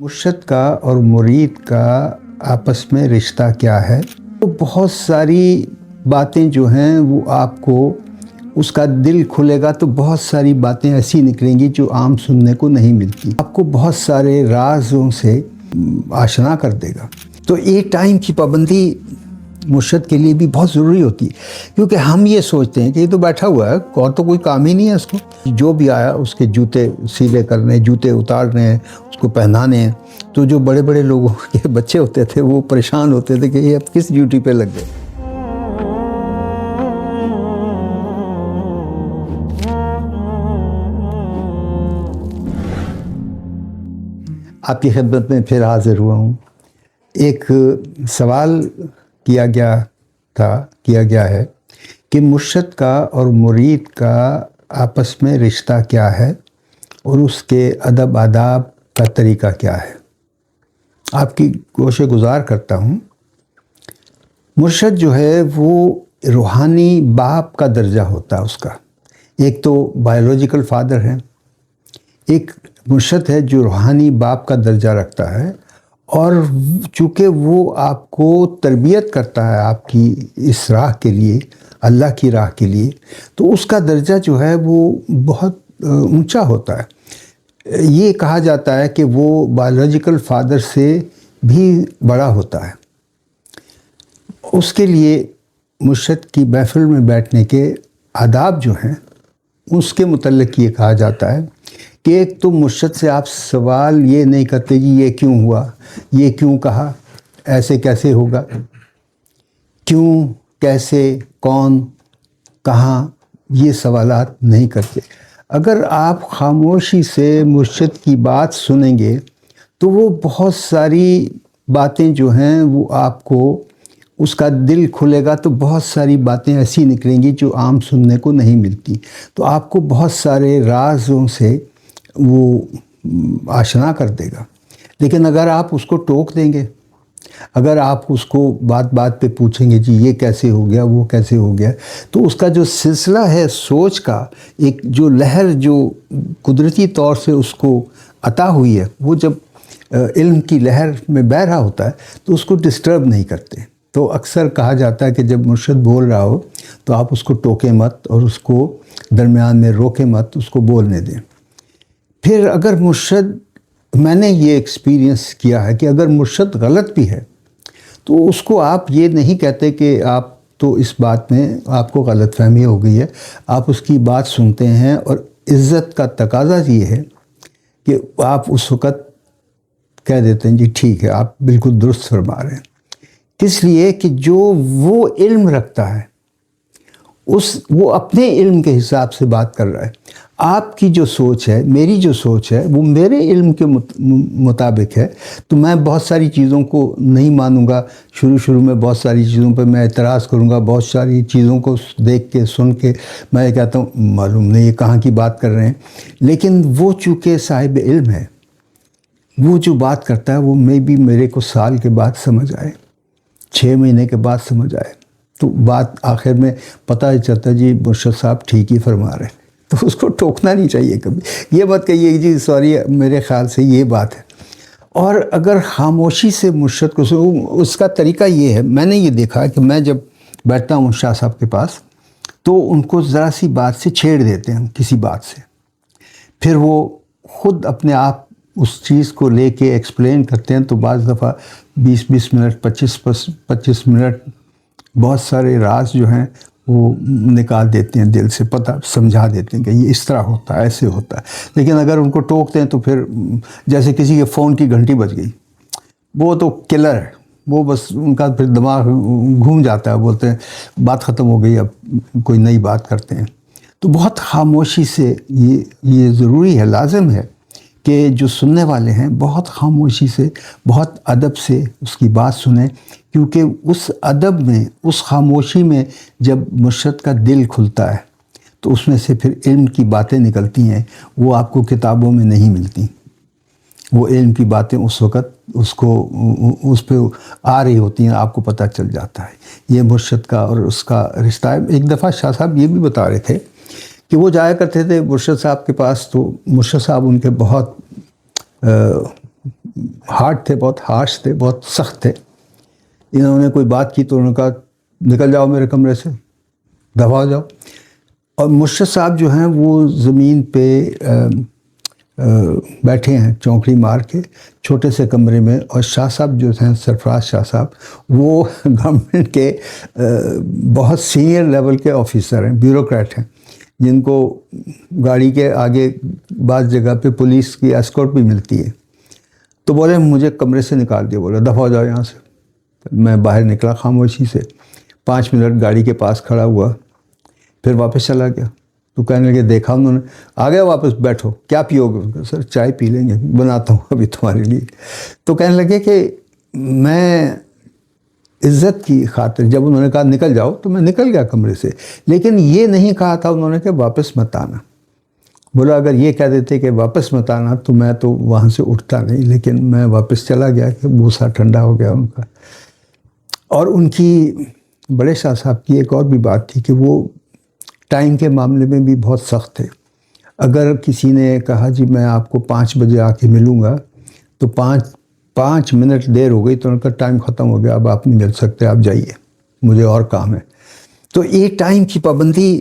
مرشد کا اور مرید کا آپس میں رشتہ کیا ہے؟ تو بہت ساری باتیں جو ہیں وہ آپ کو اس کا دل کھلے گا تو بہت ساری باتیں ایسی نکلیں گی جو عام سننے کو نہیں ملتی، آپ کو بہت سارے رازوں سے آشنا کر دے گا۔ تو ایک ٹائم کی پابندی مرشد کے لیے بھی بہت ضروری ہوتی ہے، کیونکہ ہم یہ سوچتے ہیں کہ یہ تو بیٹھا ہوا ہے اور تو کوئی کام ہی نہیں ہے اس کو، جو بھی آیا اس کے جوتے سیلے کرنے، جوتے اتارنے ہیں، اس کو پہنانے ہیں۔ تو جو بڑے بڑے لوگوں کے بچے ہوتے تھے وہ پریشان ہوتے تھے کہ یہ اب کس ڈیوٹی پہ لگ گئے۔ آپ کی خدمت میں پھر حاضر ہوا ہوں۔ ایک سوال کیا گیا ہے کہ مرشد کا اور مرید کا آپس میں رشتہ کیا ہے اور اس کے ادب آداب کا طریقہ کیا ہے۔ آپ کی گوش گزار کرتا ہوں۔ مرشد جو ہے وہ روحانی باپ کا درجہ ہوتا ہے اس کا۔ ایک تو بایولوجیکل فادر ہے، ایک مرشد ہے جو روحانی باپ کا درجہ رکھتا ہے، اور چونکہ وہ آپ کو تربیت کرتا ہے آپ کی اس راہ کے لیے، اللہ کی راہ کے لیے، تو اس کا درجہ جو ہے وہ بہت اونچا ہوتا ہے۔ یہ کہا جاتا ہے کہ وہ بایولوجیکل فادر سے بھی بڑا ہوتا ہے۔ اس کے لیے مرشد کی محفل میں بیٹھنے کے آداب جو ہیں اس کے متعلق یہ کہا جاتا ہے کہ ایک تو مرشد سے آپ سوال یہ نہیں کرتے جی یہ کیوں ہوا، یہ کیوں کہا، ایسے کیسے ہوگا، کیوں، کیسے، کون، کہاں، یہ سوالات نہیں کرتے۔ اگر آپ خاموشی سے مرشد کی بات سنیں گے تو وہ بہت ساری باتیں جو ہیں وہ آپ کو اس کا دل کھلے گا تو بہت ساری باتیں ایسی نکلیں گی جو عام سننے کو نہیں ملتی، تو آپ کو بہت سارے رازوں سے وہ آشنا کر دے گا۔ لیکن اگر آپ اس کو ٹوک دیں گے، اگر آپ اس کو بات بات پہ پوچھیں گے جی یہ کیسے ہو گیا، وہ کیسے ہو گیا، تو اس کا جو سلسلہ ہے سوچ کا، ایک جو لہر جو قدرتی طور سے اس کو عطا ہوئی ہے، وہ جب علم کی لہر میں بہہ رہا ہوتا ہے تو اس کو ڈسٹرب نہیں کرتے۔ تو اکثر کہا جاتا ہے کہ جب مرشد بول رہا ہو تو آپ اس کو ٹوکیں مت اور اس کو درمیان میں روکیں مت، اس کو بولنے دیں۔ پھر اگر مرشد، میں نے یہ ایکسپیرینس کیا ہے کہ اگر مرشد غلط بھی ہے تو اس کو آپ یہ نہیں کہتے کہ آپ تو اس بات میں آپ کو غلط فہمی ہو گئی ہے، آپ اس کی بات سنتے ہیں، اور عزت کا تقاضا یہ ہے کہ آپ اس وقت کہہ دیتے ہیں جی ٹھیک ہے آپ بالکل درست فرما رہے ہیں، اس لیے کہ جو وہ علم رکھتا ہے وہ اپنے علم کے حساب سے بات کر رہا ہے۔ آپ کی جو سوچ ہے، میری جو سوچ ہے، وہ میرے علم کے مطابق ہے، تو میں بہت ساری چیزوں کو نہیں مانوں گا، شروع میں بہت ساری چیزوں پہ میں اعتراض کروں گا، بہت ساری چیزوں کو دیکھ کے سن کے میں یہ کہتا ہوں معلوم نہیں یہ کہاں کی بات کر رہے ہیں۔ لیکن وہ چونکہ صاحب علم ہے، وہ جو بات کرتا ہے وہ میرے کو سال کے بعد سمجھ آئے، 6 مہینے کے بعد سمجھ آئے، تو بات آخر میں پتہ ہی چلتا جی مرشد صاحب ٹھیک ہی فرما رہے ہیں۔ تو اس کو ٹوکنا نہیں چاہیے کبھی، یہ بات کہیے جی سوری میرے خیال سے یہ بات ہے۔ اور اگر خاموشی سے مرشد کو اس کا طریقہ یہ ہے، میں نے یہ دیکھا کہ میں جب بیٹھتا ہوں شاہ صاحب کے پاس تو ان کو ذرا سی بات سے چھیڑ دیتے ہیں، کسی بات سے، پھر وہ خود اپنے آپ اس چیز کو لے کے ایکسپلین کرتے ہیں، تو بعض دفعہ 20 منٹ 25 منٹ بہت سارے راز جو ہیں وہ نکال دیتے ہیں دل سے، پتہ سمجھا دیتے ہیں کہ یہ اس طرح ہوتا ہے، ایسے ہوتا ہے۔ لیکن اگر ان کو ٹوکتے ہیں تو پھر جیسے کسی کے فون کی گھنٹی بج گئی، وہ تو کلر ہے، وہ بس ان کا پھر دماغ گھوم جاتا ہے، بولتے ہیں بات ختم ہو گئی اب کوئی نئی بات کرتے ہیں۔ تو بہت خاموشی سے یہ ضروری ہے، لازم ہے کہ جو سننے والے ہیں بہت خاموشی سے، بہت ادب سے اس کی بات سنیں، کیونکہ اس ادب میں، اس خاموشی میں جب مرشد کا دل کھلتا ہے تو اس میں سے پھر علم کی باتیں نکلتی ہیں، وہ آپ کو کتابوں میں نہیں ملتی۔ وہ علم کی باتیں اس وقت اس پہ آ رہی ہوتی ہیں، آپ کو پتہ چل جاتا ہے۔ یہ مرشد کا اور اس کا رشتہ ہے۔ ایک دفعہ شاہ صاحب یہ بھی بتا رہے تھے کہ وہ جایا کرتے تھے مرشد صاحب کے پاس، تو مرشد صاحب ان کے بہت ہارڈ تھے، بہت ہارش تھے، بہت سخت تھے. انہوں نے کوئی بات کی تو انہوں نے کہا نکل جاؤ میرے کمرے سے، دفع ہو جاؤ. اور مرشد صاحب جو ہیں وہ زمین پہ بیٹھے ہیں چونکڑی مار کے چھوٹے سے کمرے میں. اور شاہ صاحب جو ہیں سرفراز شاہ صاحب، وہ گورنمنٹ کے بہت سینئر لیول کے آفیسر ہیں، بیوروکریٹ ہیں، جن کو گاڑی کے آگے بعض جگہ پہ پولیس کی ایسکورٹ بھی ملتی ہے. تو بولے مجھے کمرے سے نکال دیا، بولا دفع ہو جاؤ یہاں سے. میں باہر نکلا خاموشی سے، 5 منٹ گاڑی کے پاس کھڑا ہوا، پھر واپس چلا گیا. تو کہنے لگے دیکھا انہوں نے، آ گیا واپس، بیٹھو کیا پیو گے؟ سر چائے پی لیں گے، بناتا ہوں ابھی تمہارے لیے. تو کہنے لگے کہ میں عزت کی خاطر جب انہوں نے کہا نکل جاؤ تو میں نکل گیا کمرے سے، لیکن یہ نہیں کہا تھا انہوں نے کہ واپس مت آنا. بولا اگر یہ کہہ دیتے کہ واپس مت آنا تو میں تو وہاں سے اٹھتا نہیں، لیکن میں واپس چلا گیا کہ بوسا ٹھنڈا ہو گیا ان کا. اور ان کی بڑے شاہ صاحب کی ایک اور بھی بات تھی کہ وہ ٹائم کے معاملے میں بھی بہت سخت تھے. اگر کسی نے کہا جی میں آپ کو 5 بجے آ کے ملوں گا تو 5 منٹ دیر ہو گئی تو ان کا ٹائم ختم ہو گیا، اب آپ نہیں مل سکتے، آپ جائیے، مجھے اور کام ہے. تو یہ ٹائم کی پابندی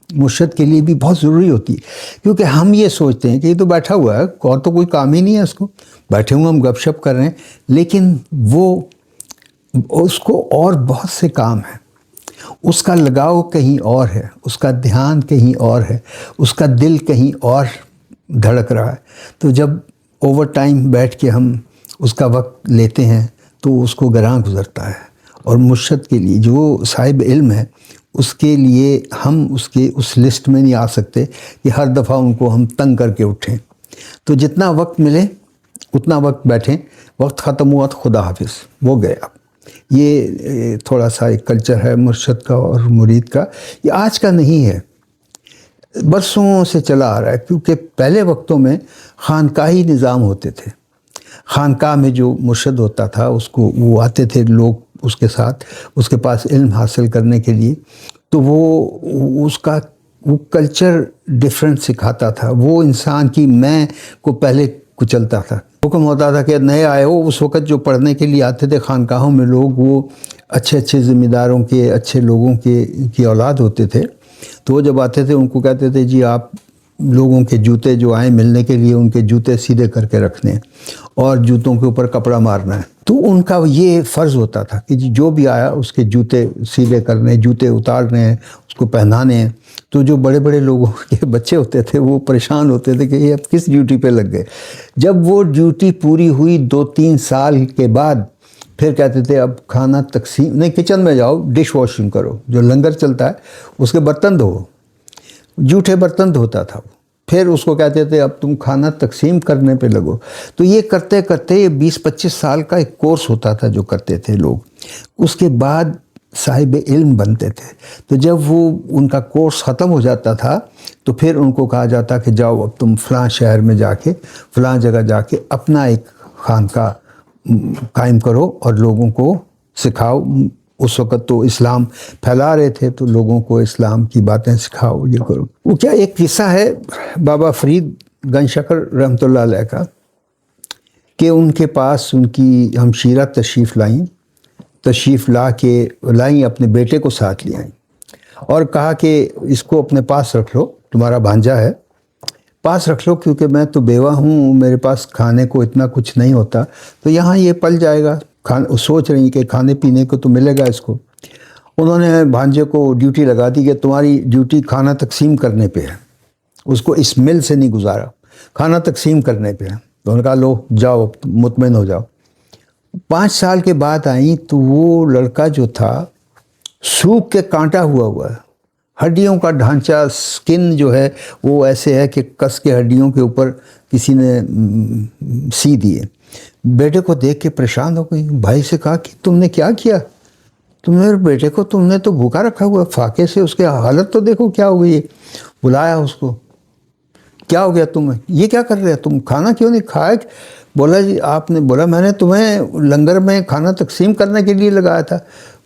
مرشد کے لیے بھی بہت ضروری ہوتی ہے، کیونکہ ہم یہ سوچتے ہیں کہ یہ تو بیٹھا ہوا ہے اور تو کوئی کام ہی نہیں ہے اس کو، بیٹھے ہوئے ہم گپ شپ کر رہے ہیں، لیکن وہ اس کو اور بہت سے کام ہیں. اس کا لگاؤ کہیں اور ہے، اس کا دھیان کہیں اور ہے، اس کا دل کہیں اور دھڑک رہا ہے. تو جب اوور ٹائم بیٹھ کے ہم اس کا وقت لیتے ہیں تو اس کو گراں گزرتا ہے. اور مرشد کے لیے جو صاحب علم ہے اس کے لیے ہم اس لسٹ میں نہیں آ سکتے کہ ہر دفعہ ان کو ہم تنگ کر کے اٹھیں. تو جتنا وقت ملے اتنا وقت بیٹھیں، وقت ختم ہوا تو خدا حافظ، وہ گئے. اب یہ تھوڑا سا ایک کلچر ہے مرشد کا اور مرید کا، یہ آج کا نہیں ہے، برسوں سے چلا آ رہا ہے. کیونکہ پہلے وقتوں میں خانقاہی نظام ہوتے تھے. خانقاہ میں جو مرشد ہوتا تھا اس کو وہ آتے تھے لوگ اس کے ساتھ، اس کے پاس علم حاصل کرنے کے لیے. تو وہ اس کا وہ کلچر ڈیفرنٹ سکھاتا تھا، وہ انسان کی میں کو پہلے کچلتا تھا. حکم ہوتا تھا کہ نئے آئے ہو، اس وقت جو پڑھنے کے لیے آتے تھے خانقاہوں میں لوگ، وہ اچھے ذمہ داروں کے، اچھے لوگوں کی اولاد ہوتے تھے. تو وہ جب آتے تھے ان کو کہتے تھے جی آپ لوگوں کے جوتے جو آئیں ملنے کے لیے ان کے جوتے سیدھے کر کے رکھنے ہیں اور جوتوں کے اوپر کپڑا مارنا ہے. تو ان کا یہ فرض ہوتا تھا کہ جی جو بھی آیا اس کے جوتے سیدھے کرنے، جوتے اتارنے ہیں، اس کو پہنانے ہیں. تو جو بڑے بڑے لوگوں کے بچے ہوتے تھے وہ پریشان ہوتے تھے کہ یہ اب کس ڈیوٹی پہ لگ گئے. جب وہ ڈیوٹی پوری ہوئی 2-3 سال کے بعد پھر کہتے تھے اب کھانا تقسیم نہیں، کچن میں جاؤ ڈش واشنگ کرو، جو لنگر چلتا ہے اس کے برتن دھو، جھوٹے برتن دھوتا تھا. پھر اس کو کہتے تھے اب تم کھانا تقسیم کرنے پہ لگو. تو یہ کرتے کرتے یہ 20-25 سال کا ایک کورس ہوتا تھا جو کرتے تھے لوگ. اس کے بعد صاحب علم بنتے تھے. تو جب وہ ان کا کورس ختم ہو جاتا تھا تو پھر ان کو کہا جاتا کہ جاؤ اب تم فلاں شہر میں جا کے فلاں جگہ جا کے اپنا ایک خانقاہ قائم کرو اور لوگوں کو سکھاؤ. اس وقت تو اسلام پھیلا رہے تھے تو لوگوں کو اسلام کی باتیں سکھاؤ، یہ کرو. وہ کیا ایک قصہ ہے بابا فرید گنج شکر رحمۃ اللہ علیہ کا کہ ان کے پاس ان کی ہمشیرہ تشریف لائیں اپنے بیٹے کو ساتھ لے آئیں اور کہا کہ اس کو اپنے پاس رکھ لو، تمہارا بھانجا ہے، پاس رکھ لو کیونکہ میں تو بیوہ ہوں، میرے پاس کھانے کو اتنا کچھ نہیں ہوتا، تو یہاں یہ پل جائے گا. سوچ رہی کہ کھانے پینے کو تو ملے گا اس کو. انہوں نے بھانجے کو ڈیوٹی لگا دی کہ تمہاری ڈیوٹی کھانا تقسیم کرنے پہ ہے. اس کو اس مل سے نہیں گزارا، کھانا تقسیم کرنے پہ ہے. تو انہوں نے کہا لو جاؤ مطمئن ہو جاؤ. 5 سال کے بعد آئیں تو وہ لڑکا جو تھا سوکھ کے کانٹا ہوا ہے، ہڈیوں کا ڈھانچہ، سکن جو ہے وہ ایسے ہے کہ کس کے ہڈیوں کے اوپر کسی نے سی دیے. بیٹے کو دیکھ کے پریشان ہو گئی. بھائی سے کہا کہ تم نے کیا کیا؟ تم نے بیٹے کو تم نے تو بھوکا رکھا ہوا، فاقے سے اس کے حالت تو دیکھو کیا ہو گئی ہے. بلایا اس کو، کیا ہو گیا تمہیں، یہ کیا کر رہے تم، کھانا کیوں نہیں کھایا؟ بولا جی آپ نے، بولا میں نے تمہیں لنگر میں کھانا تقسیم کرنے کے لیے لگایا تھا.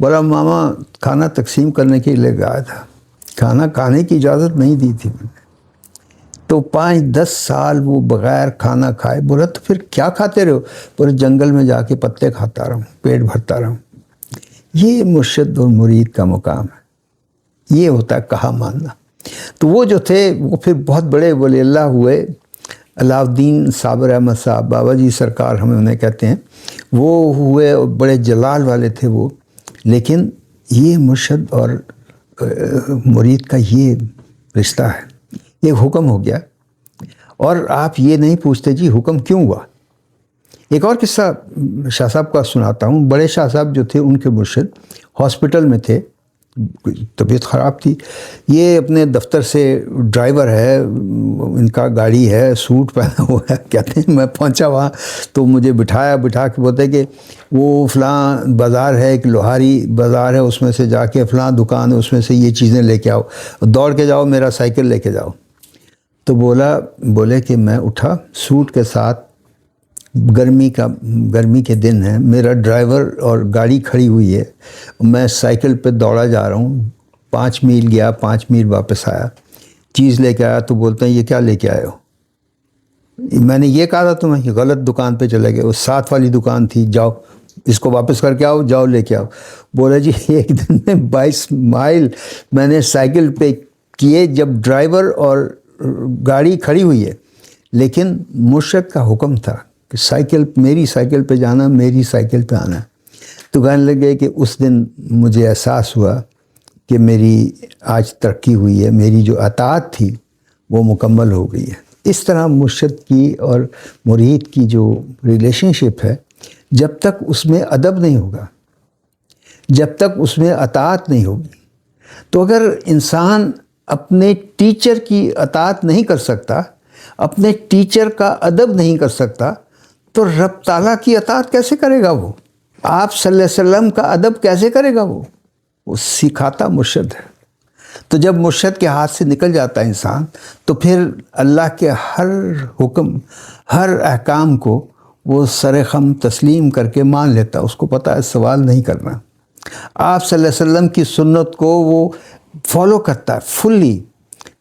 بولا ماما کھانا تقسیم کرنے کے لیے لگایا تھا، کھانا کھانے کی اجازت نہیں دی تھی میں نے. تو 5-10 سال وہ بغیر کھانا کھائے. بولا تو پھر کیا کھاتے رہو؟ پورے جنگل میں جا کے پتے کھاتا رہا ہوں، پیٹ بھرتا رہا ہوں. یہ مرشد اور مرید کا مقام ہے، یہ ہوتا ہے کہا ماننا. تو وہ جو تھے وہ پھر بہت بڑے ولی اللہ ہوئے. علاء الدین صابر احمد صاحب، بابا جی سرکار ہمیں انہیں کہتے ہیں، وہ ہوئے اور بڑے جلال والے تھے وہ. لیکن یہ مرشد اور مرید کا یہ رشتہ ہے، یہ حکم ہو گیا. اور آپ یہ نہیں پوچھتے جی حکم کیوں ہوا. ایک اور قصہ شاہ صاحب کا سناتا ہوں. بڑے شاہ صاحب جو تھے ان کے مرشد ہاسپٹل میں تھے، طبیعت خراب تھی. یہ اپنے دفتر سے ڈرائیور ہے، ان کا گاڑی ہے، سوٹ پہنا ہوا ہے. کہتے ہیں میں پہنچا وہاں تو مجھے بٹھا کے بولتے کہ وہ فلاں بازار ہے، ایک لوہاری بازار ہے، اس میں سے جا کے فلاں دکان ہے، اس میں سے یہ چیزیں لے کے آؤ، دوڑ کے جاؤ، میرا سائیکل لے کے جاؤ. تو بولے کہ میں اٹھا سوٹ کے ساتھ. گرمی کے دن ہے، میرا ڈرائیور اور گاڑی کھڑی ہوئی ہے، میں سائیکل پہ دوڑا جا رہا ہوں. 5 میل گیا، 5 میل واپس آیا، چیز لے کے آیا. تو بولتے ہیں یہ کیا لے کے آئے ہو؟ میں نے یہ کہا تھا تمہیں، غلط دکان پہ چلے گئے. وہ ساتھ والی دکان تھی، جاؤ اس کو واپس کر کے آؤ، جاؤ لے کے آؤ. بولے جی ایک دن میں 22 میل میں نے سائیکل پہ کیے جب ڈرائیور اور گاڑی کھڑی ہوئی ہے. لیکن مرشد کا حکم تھا کہ میری سائیکل پہ جانا، میری سائیکل پہ آنا. تو کہنے لگے کہ اس دن مجھے احساس ہوا کہ میری آج ترقی ہوئی ہے، میری جو اطاعت تھی وہ مکمل ہو گئی ہے. اس طرح مرشد کی اور مرید کی جو ریلیشن شپ ہے، جب تک اس میں ادب نہیں ہوگا، جب تک اس میں اطاعت نہیں ہوگی، تو اگر انسان اپنے ٹیچر کی اطاعت نہیں کر سکتا، اپنے ٹیچر کا ادب نہیں کر سکتا، تو رب تعالیٰ کی اطاعت کیسے کرے گا؟ وہ آپ صلی اللہ علیہ وسلم کا ادب کیسے کرے گا؟ وہ سکھاتا مرشد ہے. تو جب مرشد کے ہاتھ سے نکل جاتا ہے انسان، تو پھر اللہ کے ہر حکم، ہر احکام کو وہ سر خم تسلیم کر کے مان لیتا. اس کو پتہ ہے سوال نہیں کرنا. آپ صلی اللہ علیہ وسلم کی سنت کو وہ فالو کرتا ہے فلی.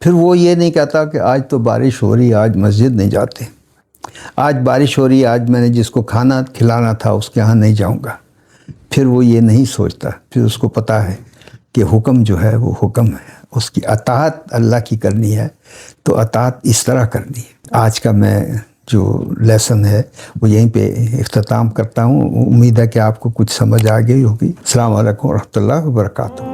پھر وہ یہ نہیں کہتا کہ آج تو بارش ہو رہی ہے، آج مسجد نہیں جاتے، آج بارش ہو رہی ہے، آج میں نے جس کو کھانا کھلانا تھا اس کے ہاں نہیں جاؤں گا. پھر وہ یہ نہیں سوچتا. پھر اس کو پتہ ہے کہ حکم جو ہے وہ حکم ہے، اس کی اطاعت اللہ کی کرنی ہے، تو اطاعت اس طرح کرنی ہے. آج کا میں جو لیسن ہے وہ یہیں پہ اختتام کرتا ہوں. امید ہے کہ آپ کو کچھ سمجھ آ گئی ہوگی. السلام علیکم ورحمۃ اللہ وبرکاتہ.